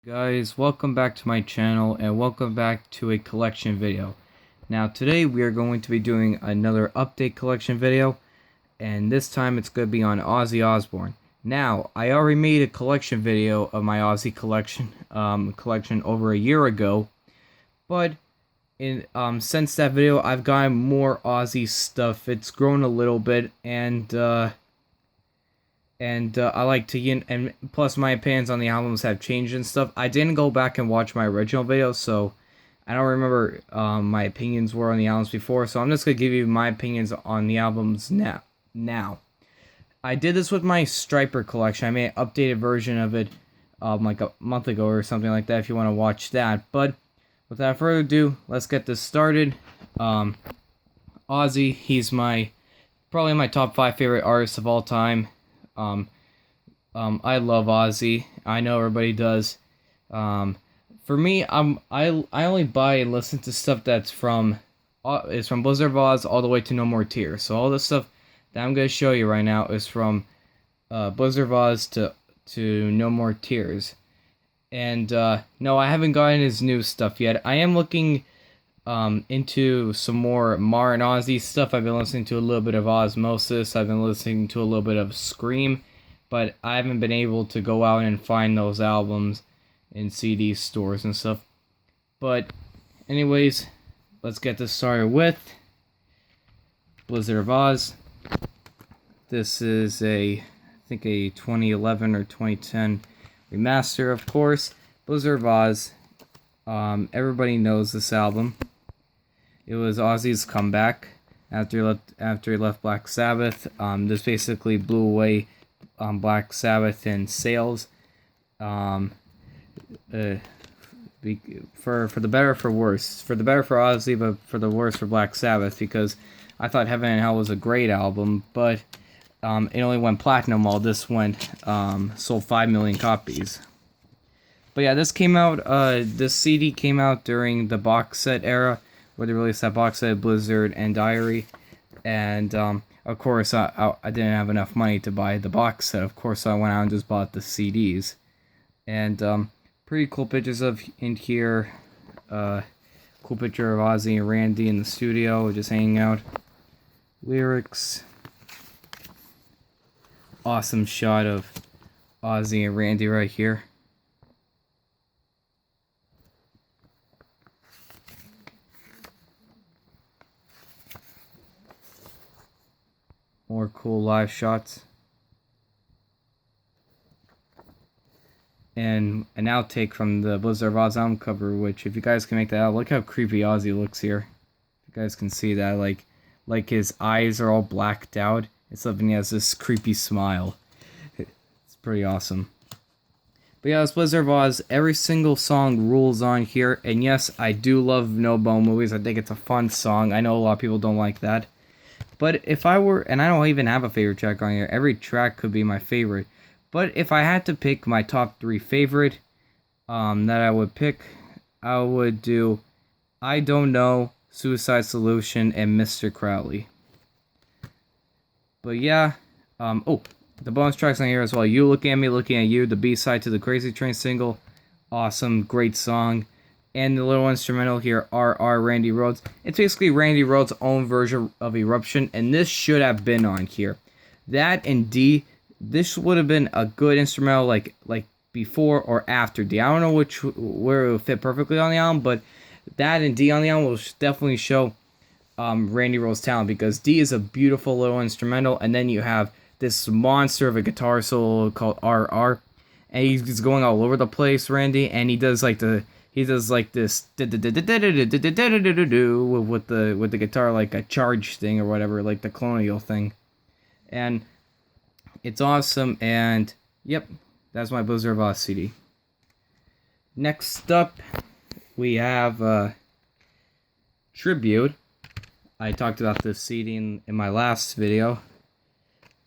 Guys, welcome back to my channel and welcome back to a collection video. Now today we are going to be doing another update collection video, and this time it's going to be on Ozzy Osbourne. Now I already made a collection video of my Ozzy collection over a year ago, but since that video I've gotten more Ozzy stuff. It's grown a little bit, and I like to, and plus my opinions on the albums have changed and stuff. I didn't go back and watch my original video, so I don't remember my opinions were on the albums before, so I'm just going to give you my opinions on the albums now. I did this with my Striper collection. I made an updated version of it like a month ago or something like that if you want to watch that. But without further ado, let's get this started. Ozzy, he's probably my top 5 favorite artists of all time. I love Ozzy. I know everybody does. For me, I only buy and listen to stuff that's from Blizzard of Oz all the way to No More Tears. So all the stuff that I'm gonna show you right now is from Blizzard of Oz to No More Tears. And no, I haven't gotten his new stuff yet. I am looking into some more Mar and Ozzy stuff. I've been listening to a little bit of Osmosis. I've been listening to a little bit of Scream, but I haven't been able to go out and find those albums in CD stores and stuff. But anyways, let's get this started with Blizzard of Oz. This is I think a 2011 or 2010 remaster, of course. Blizzard of Oz. Everybody knows this album. It was Ozzy's comeback after he left Black Sabbath. This basically blew away Black Sabbath in sales. For the better, for worse. For the better for Ozzy, but for the worse for Black Sabbath, because I thought Heaven and Hell was a great album, but it only went platinum, while this sold 5 million copies. But yeah, this CD came out during the box set era, where they released that box set, Blizzard and Diary. And of course, I didn't have enough money to buy the box set. Of course, so I went out and just bought the CDs. And pretty cool pictures in here. Cool picture of Ozzy and Randy in the studio, just hanging out. Lyrics. Awesome shot of Ozzy and Randy right here. More cool live shots. And an outtake from the Blizzard of Oz album cover, which, if you guys can make that out, look how creepy Ozzy looks here. If you guys can see that, like his eyes are all blacked out. It's something, he has this creepy smile. It's pretty awesome. But yeah, it's Blizzard of Oz. Every single song rules on here. And yes, I do love No Bone Movies. I think it's a fun song. I know a lot of people don't like that. But if I were, and I don't even have a favorite track on here, every track could be my favorite. But if I had to pick my top 3 favorite that I would pick, I would do I Don't Know, Suicide Solution, and Mr. Crowley. But yeah, oh, the bonus tracks on here as well. You Looking at Me, Looking at You, the B-side to the Crazy Train single. Awesome, great song. And the little instrumental here, R.R. Randy Rhoads. It's basically Randy Rhoads' own version of Eruption, and this should have been on here. That and D, this would have been a good instrumental, like before or after D. I don't know where it would fit perfectly on the album, but that and D on the album will definitely show Randy Rhoads' talent, because D is a beautiful little instrumental, and then you have this monster of a guitar solo called R.R. And he's going all over the place, Randy, and he does like this with the guitar, like a charge thing or whatever, like the colonial thing. And it's awesome, and yep, that's my Blizzard of Oz CD. Next up, we have Tribute. I talked about this CD in my last video.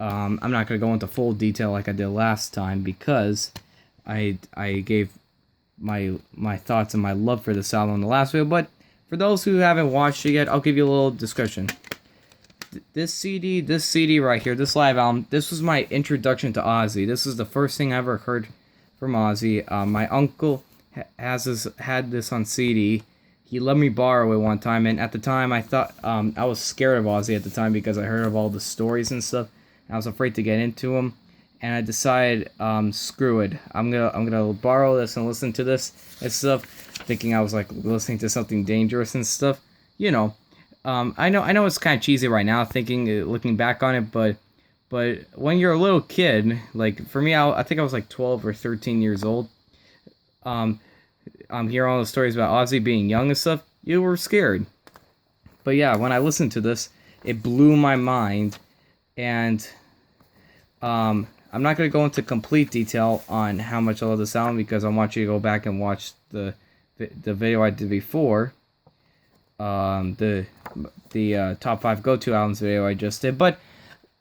I'm not going to go into full detail like I did last time, because I gave my thoughts and my love for this album in the last video, but for those who haven't watched it yet, I'll give you a little description. This CD right here, this live album, this was my introduction to Ozzy. This is the first thing I ever heard from Ozzy. My uncle had this on CD. He let me borrow it one time, and at the time I thought I was scared of Ozzy at the time because I heard of all the stories and stuff. I was afraid to get into them, and I decided, screw it. I'm gonna borrow this and listen to this and stuff, thinking I was like listening to something dangerous and stuff. You know, I know it's kind of cheesy right now, looking back on it, but when you're a little kid, like for me, I think I was like 12 or 13 years old. I'm hearing all the stories about Ozzy being young and stuff. You were scared, but yeah, when I listened to this, it blew my mind, and I'm not gonna go into complete detail on how much I love this album because I want you to go back and watch the video I did before. The top 5 go-to albums video I just did, but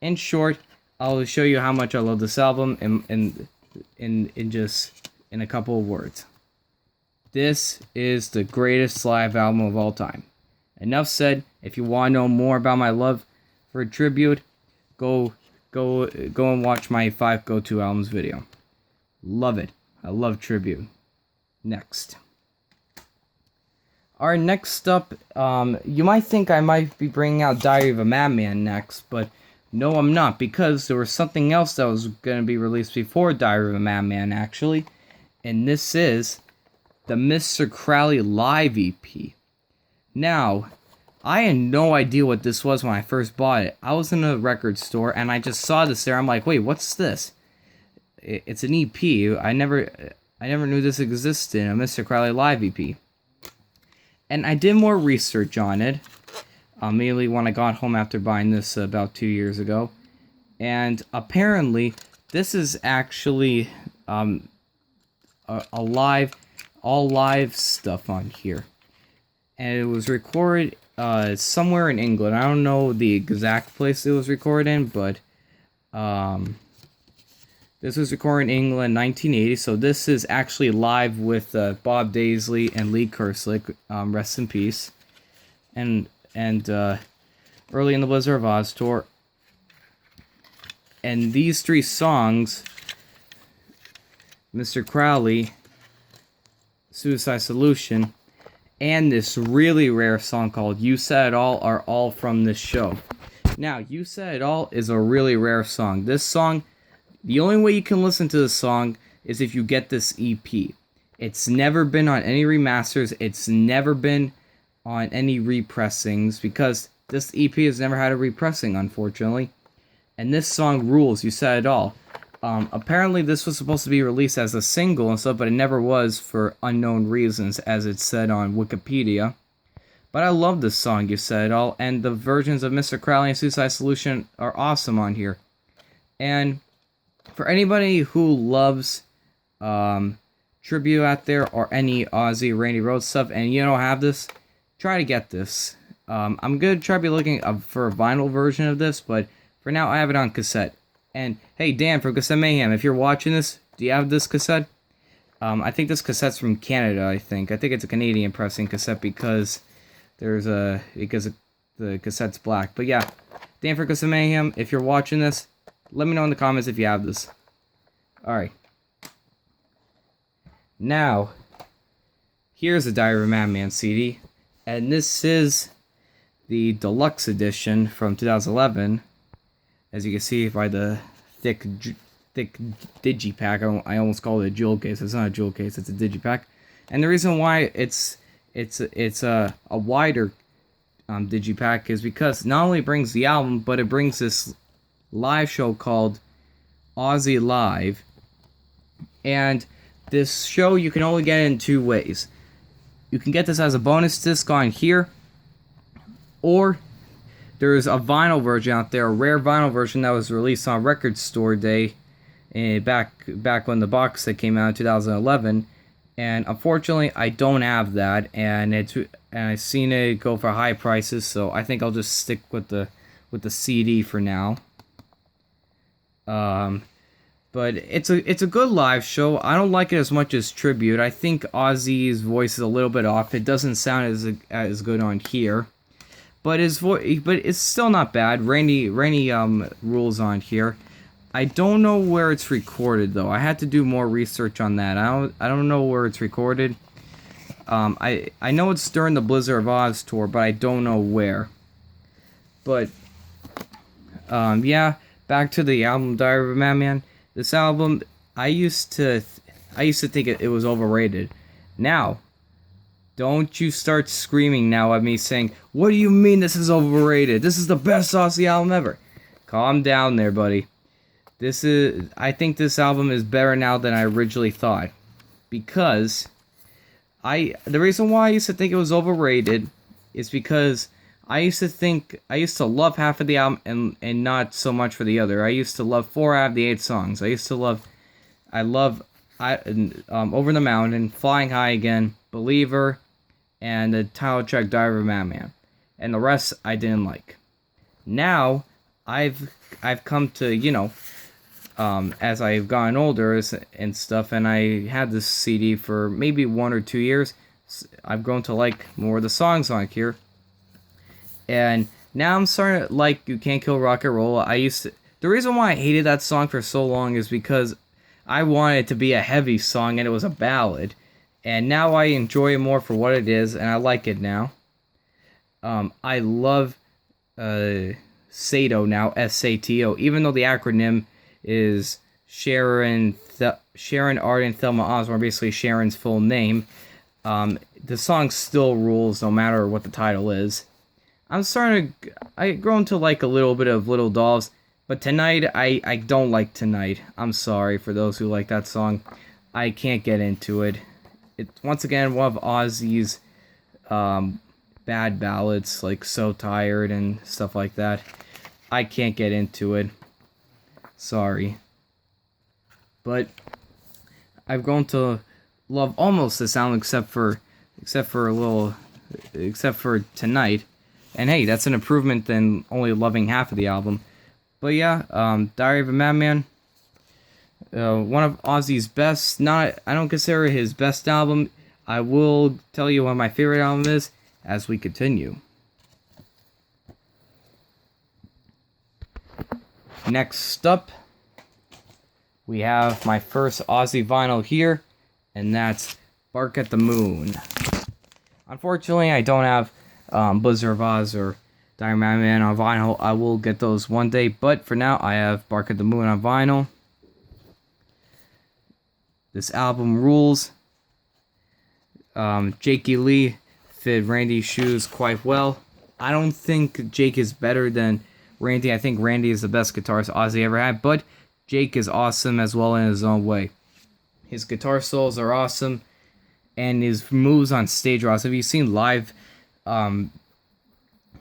in short, I'll show you how much I love this album in a couple of words. This is the greatest live album of all time. Enough said. If you want to know more about my love for Tribute, go and watch my 5 go-to albums video. Love it. I love Tribute. Next. Alright, next up, you might think I might be bringing out Diary of a Madman next, but no, I'm not, because there was something else that was going to be released before Diary of a Madman, actually, and this is the Mr. Crowley Live EP. Now, I had no idea what this was when I first bought it. I was in a record store, and I just saw this there. I'm like, wait, what's this? It's an EP. I never knew this existed, a Mr. Crowley Live EP. And I did more research on it. Immediately when I got home after buying this about 2 years ago. And apparently, this is actually all live stuff on here. And it was recorded somewhere in England. I don't know the exact place it was recorded in, but this was recorded in England 1980. So this is actually live with Bob Daisley and Lee Kerslake, rest in peace. And early in the Blizzard of Oz tour. And these 3 songs, Mr. Crowley, Suicide Solution, and this really rare song called You Said It All are all from this show. Now, You Said It All is a really rare song. This song, the only way you can listen to this song is if you get this EP. It's never been on any remasters. It's never been on any repressings because this EP has never had a repressing, unfortunately. And this song rules. You Said It All. Apparently this was supposed to be released as a single and stuff, but it never was for unknown reasons, as it said on Wikipedia. But I love this song, You Said It All, and the versions of Mr. Crowley and Suicide Solution are awesome on here. And for anybody who loves Tribute out there, or any Ozzy, Randy Rhoads stuff, and you don't have this, try to get this. I'm going to try to be looking for a vinyl version of this, but for now I have it on cassette. And hey, Dan from Cassette Mayhem, if you're watching this, do you have this cassette? I think this cassette's from Canada, I think it's a Canadian pressing cassette because the cassette's black. But yeah, Dan from Cassette Mayhem, if you're watching this, let me know in the comments if you have this. Alright. Now, here's the Diary of a Madman CD, and this is the deluxe edition from 2011. As you can see by the thick digipack, I almost call it a jewel case. It's not a jewel case; it's a digipack. And the reason why it's a wider digipack is because not only it brings the album, but it brings this live show called Ozzy Live. And this show you can only get in 2 ways. You can get this as a bonus disc on here, or there's a vinyl version out there, a rare vinyl version that was released on Record Store Day back when the box set came out in 2011. And unfortunately, I don't have that, and I've seen it go for high prices, so I think I'll just stick with the CD for now. But it's a good live show. I don't like it as much as Tribute. I think Ozzy's voice is a little bit off. It doesn't sound as good on here. But it's still not bad. Randy rules on here. I don't know where it's recorded though. I had to do more research on that. I don't know where it's recorded. I know it's during the Blizzard of Oz tour, but I don't know where. But yeah, back to the album Diary of a Madman. This album, I used to think it was overrated. Now, don't you start screaming now at me saying, "What do you mean this is overrated? This is the best Ozzy album ever." Calm down there, buddy. I think this album is better now than I originally thought. Because the reason why I used to think it was overrated is because I used to love half of the album and not so much for the other. I used to love 4 out of the 8 songs. I love Over the Mountain, Flying High Again, Believer, and the title track Diary of a Madman. And the rest I didn't like. Now, I've come to, as I've gotten older and stuff, and I had this CD for maybe 1 or 2 years, I've grown to like more of the songs on here. And now I'm starting to like You Can't Kill Rock and Roll. The reason why I hated that song for so long is because I wanted it to be a heavy song and it was a ballad. And now I enjoy it more for what it is, and I like it now. I love Sato now, S-A-T-O, even though the acronym is Sharon, Arden, Thelma Osbourne, basically Sharon's full name. The song still rules no matter what the title is. I've grown to like a little bit of Little Dolls, but Tonight, I don't like Tonight. I'm sorry for those who like that song. I can't get into it. It's once again one of Ozzy's bad ballads, like So Tired and stuff like that. I can't get into it. Sorry. But I've grown to love almost the sound except for Tonight. And hey, that's an improvement than only loving half of the album. But yeah, Diary of a Madman, one of Ozzy's best. I don't consider it his best album. I will tell you what my favorite album is as we continue. Next up, we have my first Ozzy vinyl here, and that's Bark at the Moon. Unfortunately, I don't have Blizzard of Oz or Diary of a Madman on vinyl. I will get those one day, but for now, I have Bark at the Moon on vinyl. This album rules. Jakey Lee fit Randy's shoes quite well. I don't think Jake is better than Randy. I think Randy is the best guitarist Ozzy ever had, but Jake is awesome as well in his own way. His guitar solos are awesome, and his moves on stage are awesome. Have you seen live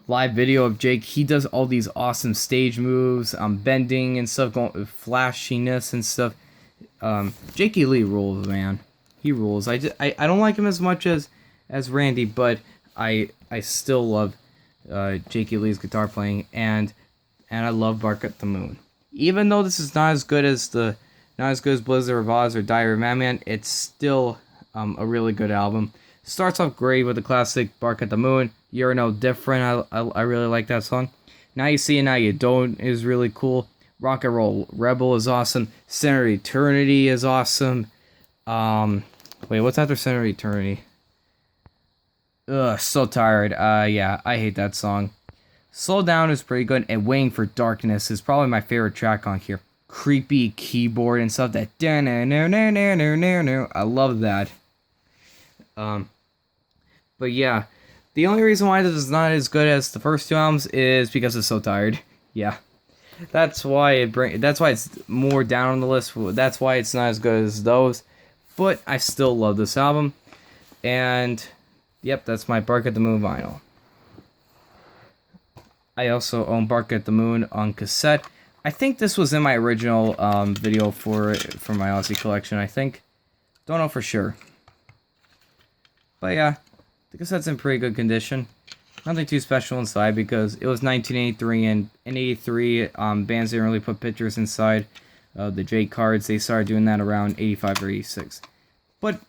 video of Jake? He does all these awesome stage moves, bending and stuff, flashiness and stuff. Jakey Lee rules, man. He rules. I don't like him as much as Randy, but I still love Jakey Lee's guitar playing, and I love Bark at the Moon. Even though this is not as good as Blizzard of Oz or Diary of a Madman, it's still a really good album. Starts off great with the classic Bark at the Moon. You're No Different. I really like that song. Now You See and Now You Don't is really cool. Rock and Roll Rebel is awesome. Center of Eternity is awesome. Wait, what's after Center of Eternity? Ugh, So Tired. Yeah, I hate that song. Slow Down is pretty good, and Waiting for Darkness is probably my favorite track on here. Creepy keyboard and stuff. I love that. But yeah, the only reason why this is not as good as the first 2 albums is because it's So Tired. Yeah, that's why it's more down on the list. That's why it's not as good as those. But I still love this album, and yep, that's my Bark at the Moon vinyl. I also own Bark at the Moon on cassette. I think this was in my original video for my Ozzy collection, I think. Don't know for sure. But yeah, the cassette's in pretty good condition. Nothing too special inside because it was 1983, and in 83, bands didn't really put pictures inside the J cards. They started doing that around 85 or 86. But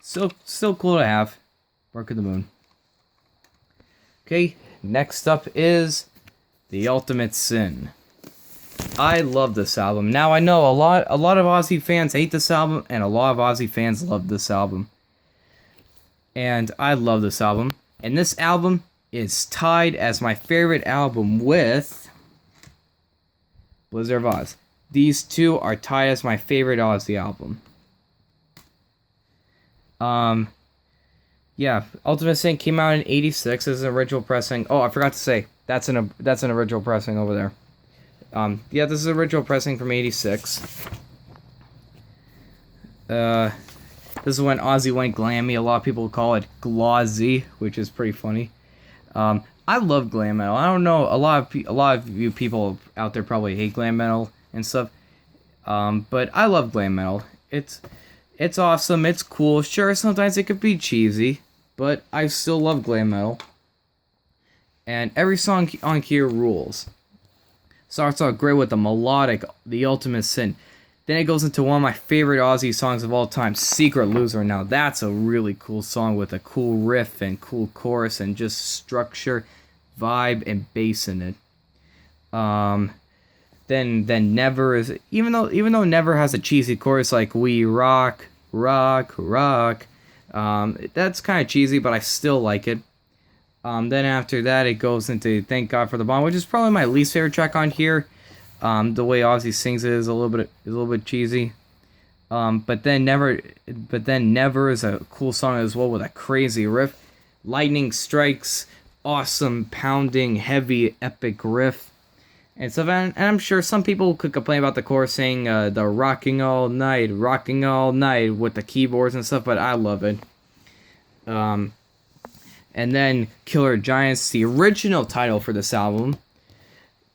still cool to have. Bark at the Moon. Okay, next up is The Ultimate Sin. I love this album. Now I know a lot of Ozzy fans hate this album, and a lot of Ozzy fans love this album. And I love this album. And this album is tied as my favorite album with Blizzard of Oz. These two are tied as my favorite Ozzy album. Yeah, Ultimate Sin came out in '86 as an original pressing. Oh, I forgot to say that's an original pressing over there. Yeah, this is original pressing from '86. This is when Ozzy went glammy. A lot of people call it glazzy, which is pretty funny. I love glam metal. I don't know, a lot of you people out there probably hate glam metal and stuff. But I love glam metal. It's awesome. It's cool. Sure, sometimes it could be cheesy, but I still love glam metal. And every song on here rules. Starts out great with the melodic, The Ultimate Sin. Then it goes into one of my favorite Ozzy songs of all time, Secret Loser. Now that's a really cool song with a cool riff and cool chorus and just structure, vibe, and bass in it. Then Never is, even though Never has a cheesy chorus like We Rock, Rock, Rock, that's kind of cheesy, but I still like it. Then after that, it goes into Thank God for the Bomb, which is probably my least favorite track on here. The way Ozzy sings it is a little bit cheesy. But then Never is a cool song as well with a crazy riff. Lightning Strikes, awesome pounding, heavy, epic riff. And so, and I'm sure some people could complain about the chorus saying the rocking all night with the keyboards and stuff, but I love it. And then Killer Giants, the original title for this album,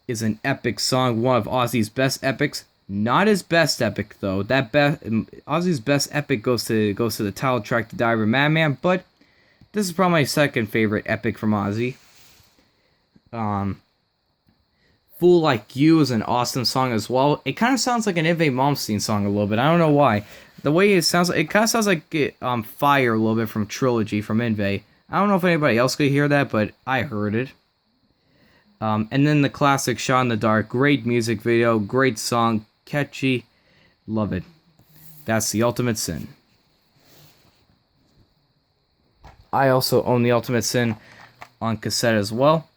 is an epic song, one of Ozzy's best epics. Not his best epic though. Ozzy's best epic goes to the title track, The Diary of Madman, but this is probably my second favorite epic from Ozzy. Fool Like You is an awesome song as well. It kind of sounds like an Yngwie Malmsteen song a little bit. I don't know why. The way it sounds, it kind of sounds like Fire a little bit from Trilogy from Yngwie. I don't know if anybody else could hear that, but I heard it. And then the classic Shot in the Dark. Great music video, great song, catchy. Love it. That's The Ultimate Sin. I also own The Ultimate Sin on cassette as well.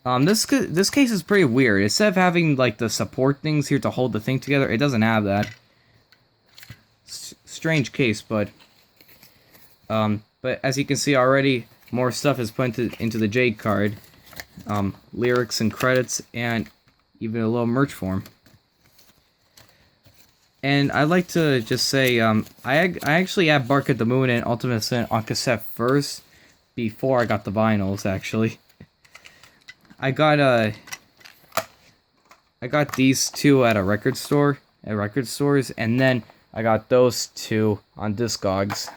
This case is pretty weird. Instead of having like the support things here to hold the thing together, it doesn't have that. Strange case, but as you can see already, more stuff is put into the Jade card. Lyrics and credits, and even a little merch form. And I'd like to just say, I actually had Bark at the Moon and Ultimate Sin on cassette first, before I got the vinyls, actually. I got these two at record stores, and then I got those two on Discogs.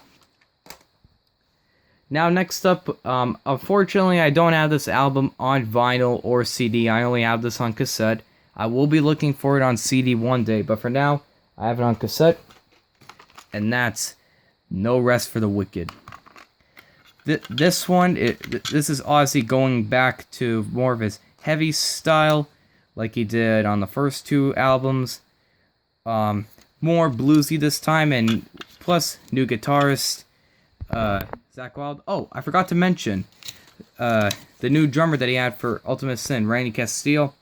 Now, next up, unfortunately, I don't have this album on vinyl or CD. I only have this on cassette. I will be looking for it on CD one day, but for now, I have it on cassette, and that's No Rest for the Wicked. This one, this is Ozzy going back to more of his heavy style, like he did on the first two albums. More bluesy this time, and plus new guitarist, Zakk Wylde. Oh, I forgot to mention the new drummer that he had for Ultimate Sin, Randy Castillo.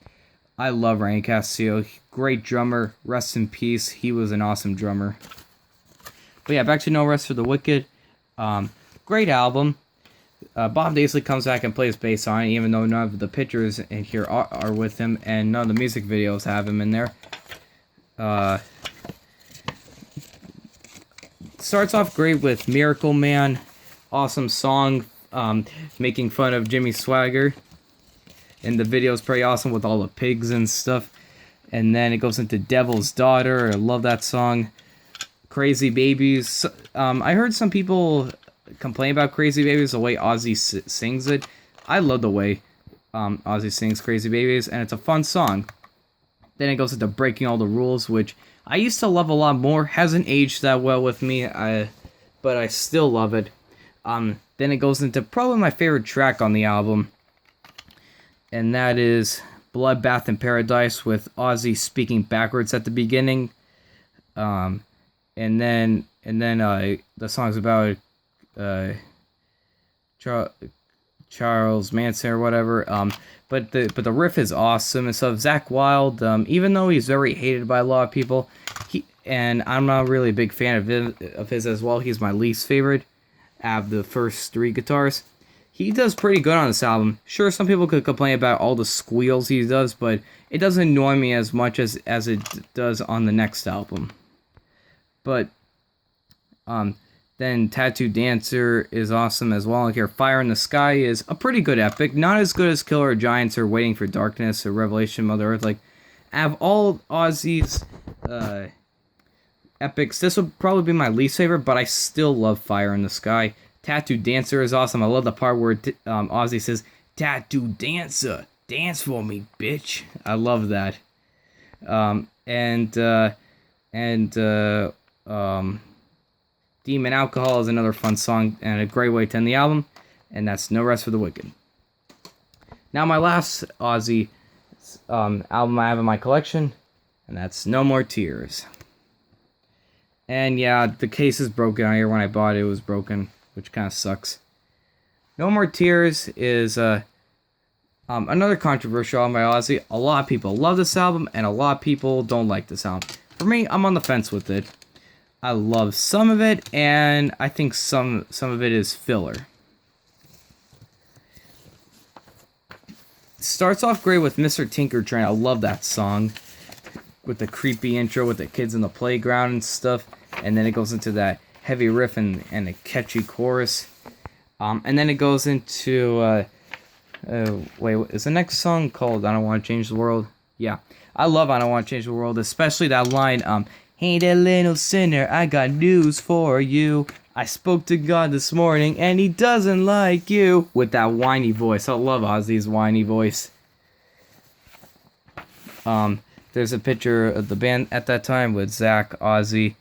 I love Randy Castillo. Great drummer. Rest in peace. He was an awesome drummer. But yeah, back to No Rest for the Wicked. Great album. Bob Daisley comes back and plays bass on it, even though none of the pictures in here are with him, and none of the music videos have him in there. Starts off great with Miracle Man. Awesome song, making fun of Jimmy Swagger. And the video is pretty awesome with all the pigs and stuff. And then it goes into Devil's Daughter. I love that song. Crazy Babies. I heard some people complain about Crazy Babies, the way Ozzy sings it. I love the way Ozzy sings Crazy Babies, and it's a fun song. Then it goes into Breaking All the Rules, which I used to love a lot more. Hasn't aged that well with me, but I still love it. Then it goes into probably my favorite track on the album, and that is Bloodbath in Paradise with Ozzy speaking backwards at the beginning. And then the song's about Charles Manson or whatever. But the riff is awesome and stuff. Zakk Wylde, even though he's very hated by a lot of people, and I'm not really a big fan of his as well. He's my least favorite out of the first 3 guitars. He does pretty good on this album. Sure, some people could complain about all the squeals he does, but it doesn't annoy me as much as it does on the next album. But then Tattoo Dancer is awesome as well. Here, Fire in the Sky is a pretty good epic. Not as good as Killer Giants or Waiting for Darkness or Revelation Mother Earth. Like, out of all Ozzy's epics, this would probably be my least favorite, but I still love Fire in the Sky. Tattoo Dancer is awesome. I love the part where Ozzy says, "Tattoo Dancer, dance for me, bitch." I love that. Demon Alcohol is another fun song and a great way to end the album, and that's No Rest for the Wicked. Now my last Ozzy album I have in my collection, and that's No More Tears. And yeah, the case is broken out here. When I bought it, it was broken, which kind of sucks. No More Tears is another controversial album by Ozzy. A lot of people love this album, and a lot of people don't like this album. For me, I'm on the fence with it. I love some of it, and I think some of it is filler. It starts off great with Mr. Tinker Train. I love that song with the creepy intro with the kids in the playground and stuff, and then it goes into that heavy riff and a catchy chorus, and then it goes into wait, is the next song called I Don't Want to Change the World? Yeah, I love I Don't Want to Change the World, especially that line, "Hey there little sinner, I got news for you. I spoke to God this morning and he doesn't like you." With that whiny voice. I love Ozzy's whiny voice. There's a picture of the band at that time with Zakk, Ozzy,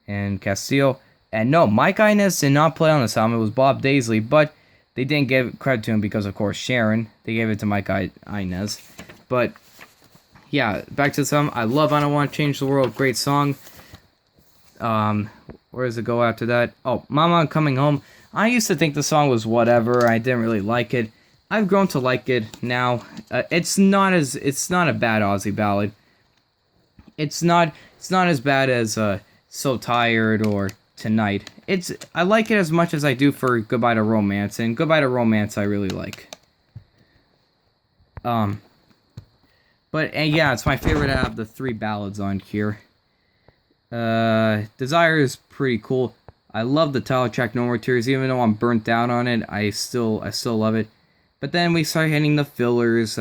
and Castillo. And no, Mike Inez did not play on this album. It was Bob Daisley, but they didn't give credit to him because, of course, Sharon. They gave it to Mike Inez. But yeah, back to the song. I love I Don't Want to Change the World. Great song. Where does it go after that? Oh, Mama, I'm Coming Home. I used to think the song was whatever. I didn't really like it. I've grown to like it now. It's not a bad Ozzy ballad. It's not as bad as So Tired or Tonight. I like it as much as I do for Goodbye to Romance, and Goodbye to Romance I really like. But yeah, it's my favorite out of the 3 ballads on here. Desire is pretty cool. I love the title track No More Tears, even though I'm burnt out on it. I still love it. But then we start hitting the fillers.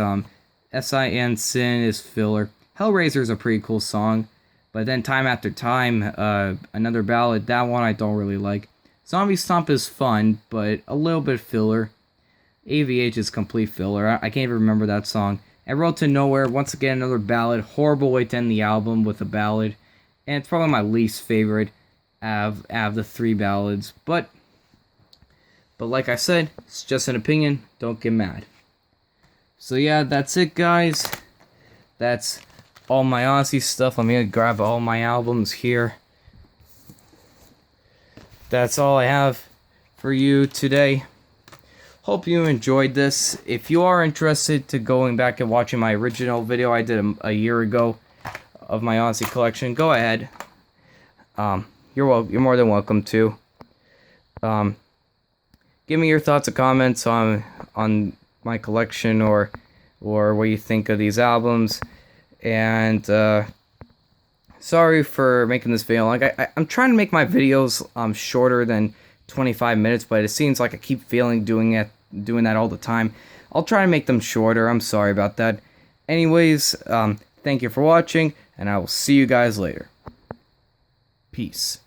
S.I.N. Sin is filler. Hellraiser is a pretty cool song. But then Time After Time, another ballad, that one I don't really like. Zombie Stomp is fun, but a little bit filler. AVH is complete filler. I can't even remember that song. And Road to Nowhere, once again, another ballad. Horrible way to end the album with a ballad. And it's probably my least favorite out of the 3 ballads. But like I said, it's just an opinion. Don't get mad. So yeah, that's it, guys. That's all my Ozzy stuff. Let me grab all my albums here. That's all I have for you today. Hope you enjoyed this. If you are interested to going back and watching my original video I did a year ago of my Ozzy collection, go ahead. You're more than welcome to. Give me your thoughts and comments on my collection or what you think of these albums. And sorry for making this video long. I'm trying to make my videos shorter than 25 minutes, but it seems like I keep failing doing that all the time. I'll try to make them shorter. I'm sorry about that. Anyways, thank you for watching, and I will see you guys later. Peace.